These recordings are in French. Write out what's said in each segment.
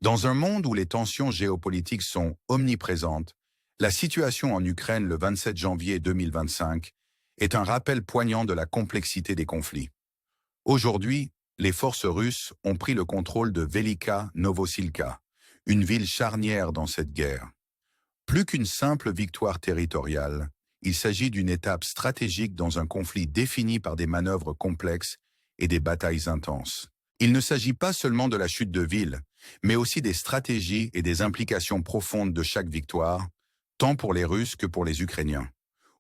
Dans un monde où les tensions géopolitiques sont omniprésentes, la situation en Ukraine le 27 janvier 2025 est un rappel poignant de la complexité des conflits. Aujourd'hui, les forces russes ont pris le contrôle de Velika Novosilka, une ville charnière dans cette guerre. Plus qu'une simple victoire territoriale, il s'agit d'une étape stratégique dans un conflit défini par des manœuvres complexes et des batailles intenses. Il ne s'agit pas seulement de la chute de ville, mais aussi des stratégies et des implications profondes de chaque victoire, tant pour les Russes que pour les Ukrainiens.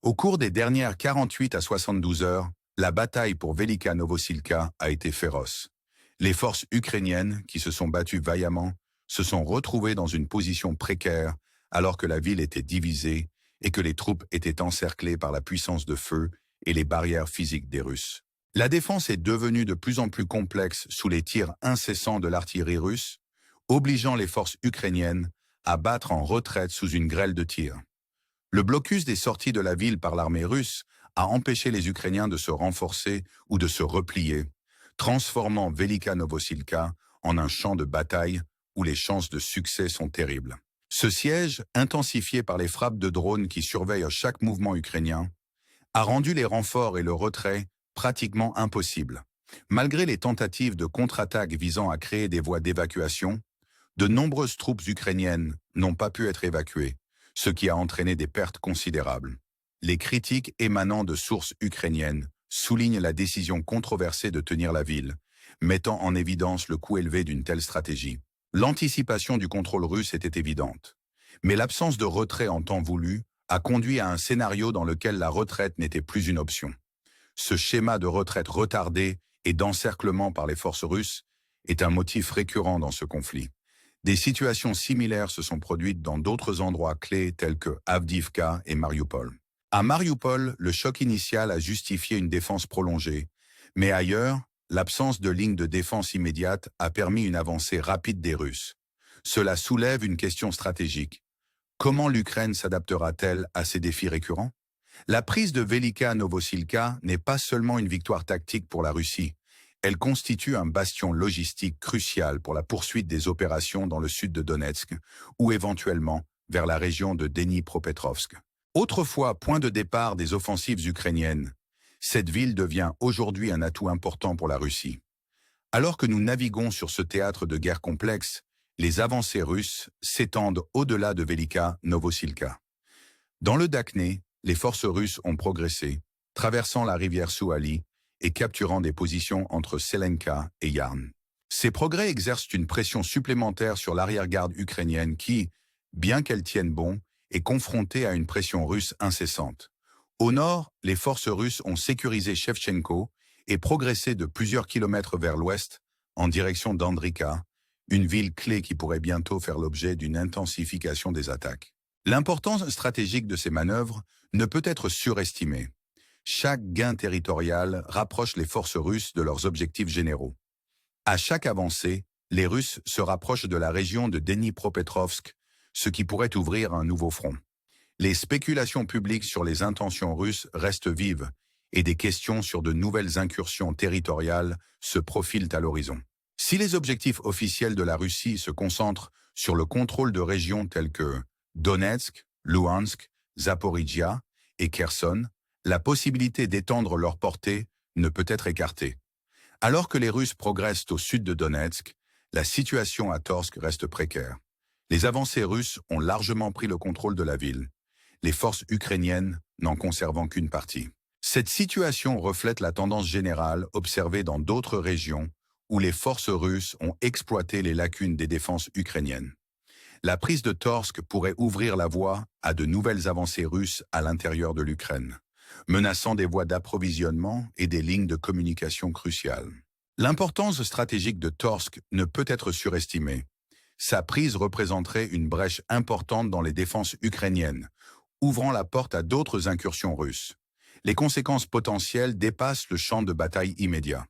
Au cours des dernières 48 à 72 heures, la bataille pour Velika Novosilka a été féroce. Les forces ukrainiennes, qui se sont battues vaillamment, se sont retrouvées dans une position précaire alors que la ville était divisée et que les troupes étaient encerclées par la puissance de feu et les barrières physiques des Russes. La défense est devenue de plus en plus complexe sous les tirs incessants de l'artillerie russe, obligeant les forces ukrainiennes à battre en retraite sous une grêle de tirs. Le blocus des sorties de la ville par l'armée russe a empêché les Ukrainiens de se renforcer ou de se replier, transformant Velika Novosilka en un champ de bataille où les chances de succès sont terribles. Ce siège, intensifié par les frappes de drones qui surveillent chaque mouvement ukrainien, a rendu les renforts et le retrait pratiquement impossibles. Malgré les tentatives de contre-attaque visant à créer des voies d'évacuation, de nombreuses troupes ukrainiennes n'ont pas pu être évacuées, ce qui a entraîné des pertes considérables. Les critiques émanant de sources ukrainiennes soulignent la décision controversée de tenir la ville, mettant en évidence le coût élevé d'une telle stratégie. L'anticipation du contrôle russe était évidente, mais l'absence de retrait en temps voulu a conduit à un scénario dans lequel la retraite n'était plus une option. Ce schéma de retraite retardée et d'encerclement par les forces russes est un motif récurrent dans ce conflit. Des situations similaires se sont produites dans d'autres endroits clés tels que Avdiivka et Mariupol. À Mariupol, le choc initial a justifié une défense prolongée, mais ailleurs, l'absence de ligne de défense immédiate a permis une avancée rapide des Russes. Cela soulève une question stratégique. Comment l'Ukraine s'adaptera-t-elle à ces défis récurrents? La prise de Velika Novosilka n'est pas seulement une victoire tactique pour la Russie. Elle constitue un bastion logistique crucial pour la poursuite des opérations dans le sud de Donetsk ou éventuellement vers la région de Dnipropetrovsk. Autrefois point de départ des offensives ukrainiennes, cette ville devient aujourd'hui un atout important pour la Russie. Alors que nous naviguons sur ce théâtre de guerre complexe, les avancées russes s'étendent au-delà de Velika Novosilka. Dans le Dakhné, les forces russes ont progressé, traversant la rivière Souali et capturant des positions entre Selenka et Yarn. Ces progrès exercent une pression supplémentaire sur l'arrière-garde ukrainienne qui, bien qu'elle tienne bon, est confrontée à une pression russe incessante. Au nord, les forces russes ont sécurisé Shevchenko et progressé de plusieurs kilomètres vers l'ouest, en direction d'Andrika, une ville clé qui pourrait bientôt faire l'objet d'une intensification des attaques. L'importance stratégique de ces manœuvres ne peut être surestimée. Chaque gain territorial rapproche les forces russes de leurs objectifs généraux. À chaque avancée, les Russes se rapprochent de la région de Dnipropetrovsk, ce qui pourrait ouvrir un nouveau front. Les spéculations publiques sur les intentions russes restent vives et des questions sur de nouvelles incursions territoriales se profilent à l'horizon. Si les objectifs officiels de la Russie se concentrent sur le contrôle de régions telles que Donetsk, Luhansk, Zaporijia et Kherson, la possibilité d'étendre leur portée ne peut être écartée. Alors que les Russes progressent au sud de Donetsk, la situation à Torsk reste précaire. Les avancées russes ont largement pris le contrôle de la ville, les forces ukrainiennes n'en conservant qu'une partie. Cette situation reflète la tendance générale observée dans d'autres régions où les forces russes ont exploité les lacunes des défenses ukrainiennes. La prise de Torsk pourrait ouvrir la voie à de nouvelles avancées russes à l'intérieur de l'Ukraine, menaçant des voies d'approvisionnement et des lignes de communication cruciales. L'importance stratégique de Torsk ne peut être surestimée. Sa prise représenterait une brèche importante dans les défenses ukrainiennes, ouvrant la porte à d'autres incursions russes. Les conséquences potentielles dépassent le champ de bataille immédiat.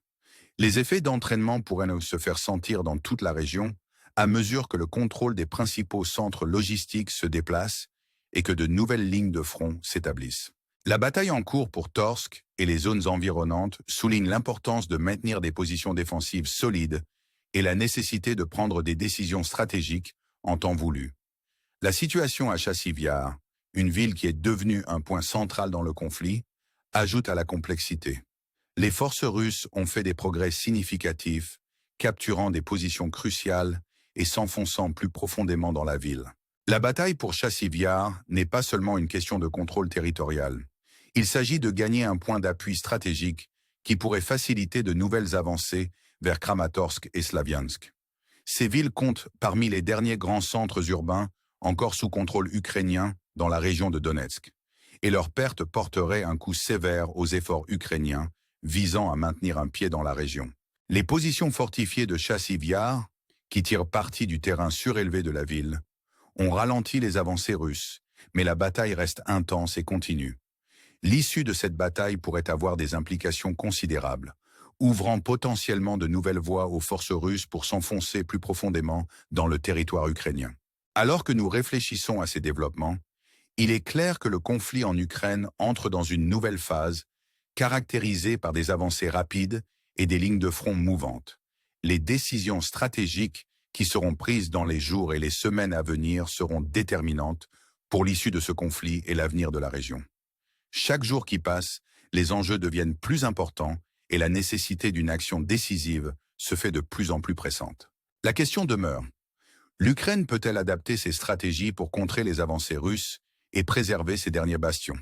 Les effets d'entraînement pourraient se faire sentir dans toute la région à mesure que le contrôle des principaux centres logistiques se déplace et que de nouvelles lignes de front s'établissent. La bataille en cours pour Torsk et les zones environnantes souligne l'importance de maintenir des positions défensives solides et la nécessité de prendre des décisions stratégiques en temps voulu. La situation à Chassivyar, une ville qui est devenue un point central dans le conflit, ajoute à la complexité. Les forces russes ont fait des progrès significatifs, capturant des positions cruciales et s'enfonçant plus profondément dans la ville. La bataille pour Chassivyar n'est pas seulement une question de contrôle territorial. Il s'agit de gagner un point d'appui stratégique qui pourrait faciliter de nouvelles avancées vers Kramatorsk et Slaviansk. Ces villes comptent parmi les derniers grands centres urbains encore sous contrôle ukrainien dans la région de Donetsk, et leur perte porterait un coup sévère aux efforts ukrainiens visant à maintenir un pied dans la région. Les positions fortifiées de Chassivyar, qui tirent parti du terrain surélevé de la ville, ont ralenti les avancées russes, mais la bataille reste intense et continue. L'issue de cette bataille pourrait avoir des implications considérables, ouvrant potentiellement de nouvelles voies aux forces russes pour s'enfoncer plus profondément dans le territoire ukrainien. Alors que nous réfléchissons à ces développements, il est clair que le conflit en Ukraine entre dans une nouvelle phase, caractérisée par des avancées rapides et des lignes de front mouvantes. Les décisions stratégiques qui seront prises dans les jours et les semaines à venir seront déterminantes pour l'issue de ce conflit et l'avenir de la région. Chaque jour qui passe, les enjeux deviennent plus importants et la nécessité d'une action décisive se fait de plus en plus pressante. La question demeure. L'Ukraine peut-elle adapter ses stratégies pour contrer les avancées russes et préserver ses derniers bastions?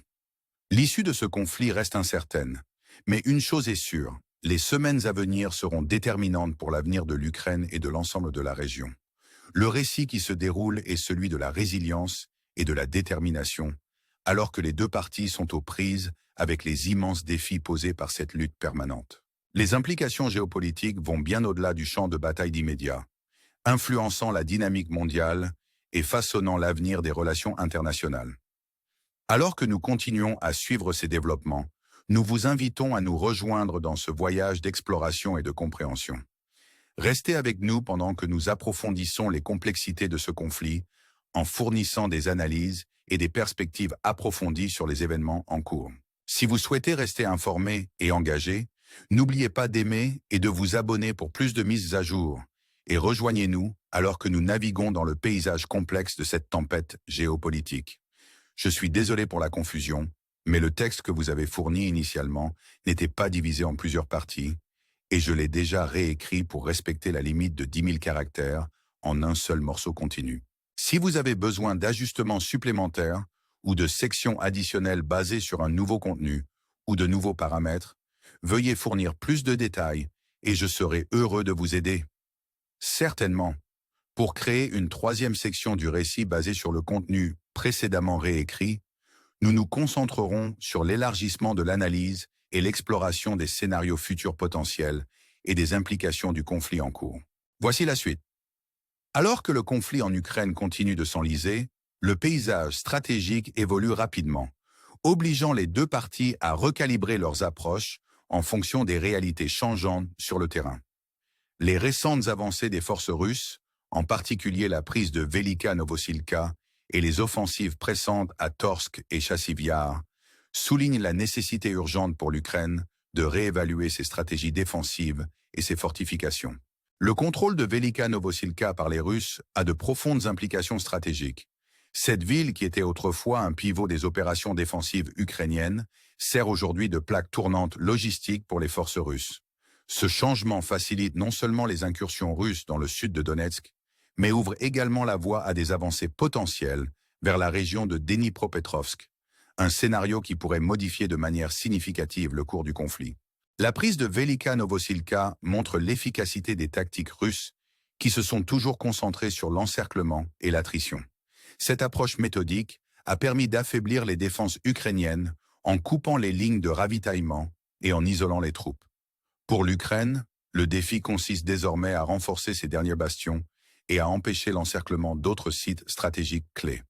L'issue de ce conflit reste incertaine, mais une chose est sûre, les semaines à venir seront déterminantes pour l'avenir de l'Ukraine et de l'ensemble de la région. Le récit qui se déroule est celui de la résilience et de la détermination, alors que les deux parties sont aux prises avec les immenses défis posés par cette lutte permanente. Les implications géopolitiques vont bien au-delà du champ de bataille d'immédiat, influençant la dynamique mondiale et façonnant l'avenir des relations internationales. Alors que nous continuons à suivre ces développements, nous vous invitons à nous rejoindre dans ce voyage d'exploration et de compréhension. Restez avec nous pendant que nous approfondissons les complexités de ce conflit en fournissant des analyses et des perspectives approfondies sur les événements en cours. Si vous souhaitez rester informé et engagé, n'oubliez pas d'aimer et de vous abonner pour plus de mises à jour et rejoignez-nous alors que nous naviguons dans le paysage complexe de cette tempête géopolitique. Je suis désolé pour la confusion, mais le texte que vous avez fourni initialement n'était pas divisé en plusieurs parties et je l'ai déjà réécrit pour respecter la limite de 10 000 caractères en un seul morceau continu. Si vous avez besoin d'ajustements supplémentaires ou de sections additionnelles basées sur un nouveau contenu ou de nouveaux paramètres, veuillez fournir plus de détails et je serai heureux de vous aider. Certainement, pour créer une troisième section du récit basée sur le contenu précédemment réécrit, nous nous concentrerons sur l'élargissement de l'analyse et l'exploration des scénarios futurs potentiels et des implications du conflit en cours. Voici la suite. Alors que le conflit en Ukraine continue de s'enliser, le paysage stratégique évolue rapidement, obligeant les deux parties à recalibrer leurs approches en fonction des réalités changeantes sur le terrain. Les récentes avancées des forces russes, en particulier la prise de Velika Novosilka et les offensives pressantes à Torsk et Chassivyar, soulignent la nécessité urgente pour l'Ukraine de réévaluer ses stratégies défensives et ses fortifications. Le contrôle de Velika Novosilka par les Russes a de profondes implications stratégiques. Cette ville, qui était autrefois un pivot des opérations défensives ukrainiennes, sert aujourd'hui de plaque tournante logistique pour les forces russes. Ce changement facilite non seulement les incursions russes dans le sud de Donetsk, mais ouvre également la voie à des avancées potentielles vers la région de Dnipropetrovsk, un scénario qui pourrait modifier de manière significative le cours du conflit. La prise de Velika Novosilka montre l'efficacité des tactiques russes qui se sont toujours concentrées sur l'encerclement et l'attrition. Cette approche méthodique a permis d'affaiblir les défenses ukrainiennes en coupant les lignes de ravitaillement et en isolant les troupes. Pour l'Ukraine, le défi consiste désormais à renforcer ses derniers bastions et à empêcher l'encerclement d'autres sites stratégiques clés.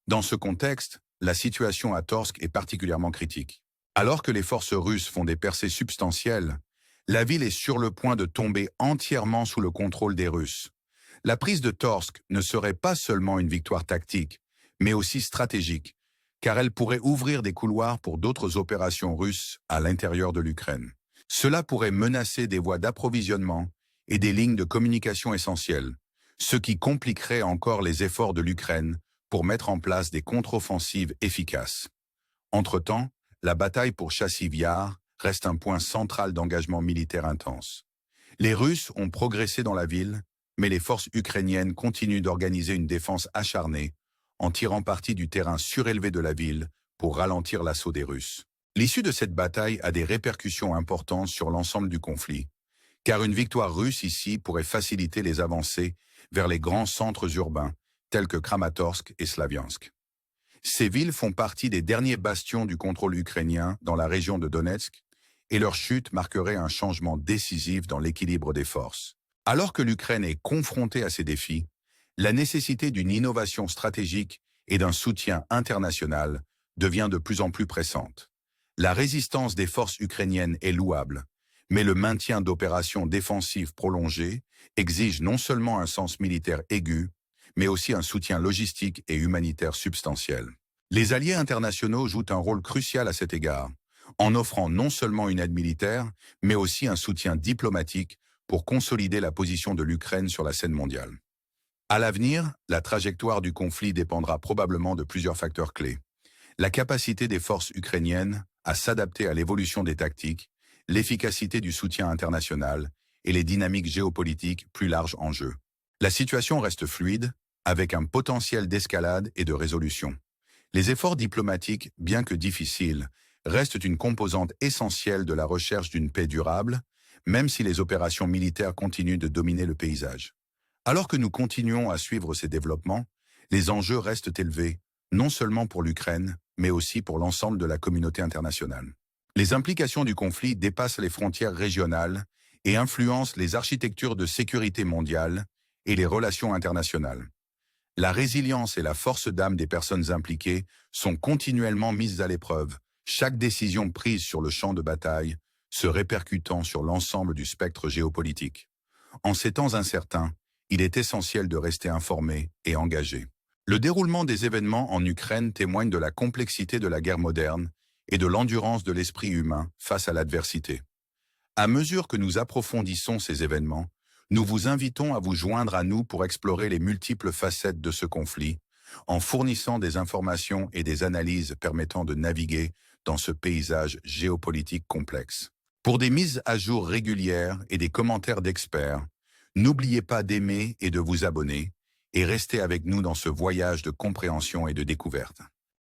Dans ce contexte, la situation à Torsk est particulièrement critique. Alors que les forces russes font des percées substantielles, la ville est sur le point de tomber entièrement sous le contrôle des Russes. La prise de Torsk ne serait pas seulement une victoire tactique, mais aussi stratégique, car elle pourrait ouvrir des couloirs pour d'autres opérations russes à l'intérieur de l'Ukraine. Cela pourrait menacer des voies d'approvisionnement et des lignes de communication essentielles, ce qui compliquerait encore les efforts de l'Ukraine pour mettre en place des contre-offensives efficaces. Entre-temps, la bataille pour Chassiv Yar reste un point central d'engagement militaire intense. Les Russes ont progressé dans la ville, mais les forces ukrainiennes continuent d'organiser une défense acharnée en tirant parti du terrain surélevé de la ville pour ralentir l'assaut des Russes. L'issue de cette bataille a des répercussions importantes sur l'ensemble du conflit, car une victoire russe ici pourrait faciliter les avancées vers les grands centres urbains, tels que Kramatorsk et Slaviansk. Ces villes font partie des derniers bastions du contrôle ukrainien dans la région de Donetsk, et leur chute marquerait un changement décisif dans l'équilibre des forces. Alors que l'Ukraine est confrontée à ces défis, la nécessité d'une innovation stratégique et d'un soutien international devient de plus en plus pressante. La résistance des forces ukrainiennes est louable, mais le maintien d'opérations défensives prolongées exige non seulement un sens militaire aigu, mais aussi un soutien logistique et humanitaire substantiel. Les alliés internationaux jouent un rôle crucial à cet égard, en offrant non seulement une aide militaire, mais aussi un soutien diplomatique pour consolider la position de l'Ukraine sur la scène mondiale. À l'avenir, la trajectoire du conflit dépendra probablement de plusieurs facteurs clés. La capacité des forces ukrainiennes à s'adapter à l'évolution des tactiques, l'efficacité du soutien international et les dynamiques géopolitiques plus larges en jeu. La situation reste fluide, avec un potentiel d'escalade et de résolution. Les efforts diplomatiques, bien que difficiles, restent une composante essentielle de la recherche d'une paix durable, même si les opérations militaires continuent de dominer le paysage. Alors que nous continuons à suivre ces développements, les enjeux restent élevés, non seulement pour l'Ukraine, mais aussi pour l'ensemble de la communauté internationale. Les implications du conflit dépassent les frontières régionales et influencent les architectures de sécurité mondiale et les relations internationales. La résilience et la force d'âme des personnes impliquées sont continuellement mises à l'épreuve, chaque décision prise sur le champ de bataille se répercutant sur l'ensemble du spectre géopolitique. En ces temps incertains, il est essentiel de rester informé et engagé. Le déroulement des événements en Ukraine témoigne de la complexité de la guerre moderne et de l'endurance de l'esprit humain face à l'adversité. À mesure que nous approfondissons ces événements, nous vous invitons à vous joindre à nous pour explorer les multiples facettes de ce conflit, en fournissant des informations et des analyses permettant de naviguer dans ce paysage géopolitique complexe. Pour des mises à jour régulières et des commentaires d'experts, n'oubliez pas d'aimer et de vous abonner, et restez avec nous dans ce voyage de compréhension et de découverte.